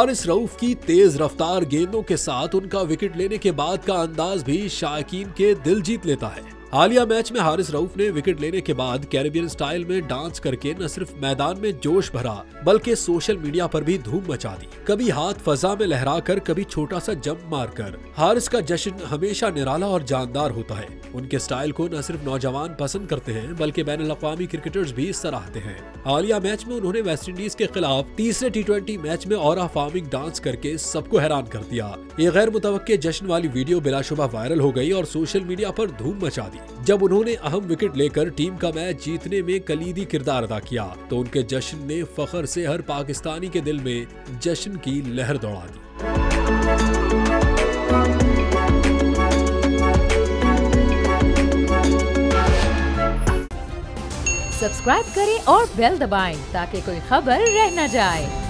हारिस रऊफ की तेज रफ्तार गेंदों के साथ उनका विकेट लेने के बाद का अंदाज भी शायकीन के दिल जीत लेता है। हालिया मैच में हारिस रऊफ ने विकेट लेने के बाद कैरेबियन स्टाइल में डांस करके न सिर्फ मैदान में जोश भरा बल्कि सोशल मीडिया पर भी धूम मचा दी। कभी हाथ फजा में लहराकर, कभी छोटा सा जंप मारकर। हारिस का जश्न हमेशा निराला और जानदार होता है। उनके स्टाइल को न सिर्फ नौजवान पसंद करते हैं बल्कि बैनुल-अक़वामी क्रिकेटर्स भी सराहते हैं। हालिया मैच में उन्होंने वेस्टइंडीज के खिलाफ तीसरे T20 मैच में ऑरा फार्मिंग डांस करके सबको हैरान कर दिया। ये गैर मुतवक्के जश्न वाली वीडियो बिलाशुबा वायरल हो गई और सोशल मीडिया पर धूम मचा दी। जब उन्होंने अहम विकेट लेकर टीम का मैच जीतने में कलीदी किरदार अदा किया तो उनके जश्न ने फख्र से हर पाकिस्तानी के दिल में जश्न की लहर दौड़ा दी। सब्सक्राइब करें और बेल दबाएं ताकि कोई खबर रह न जाए।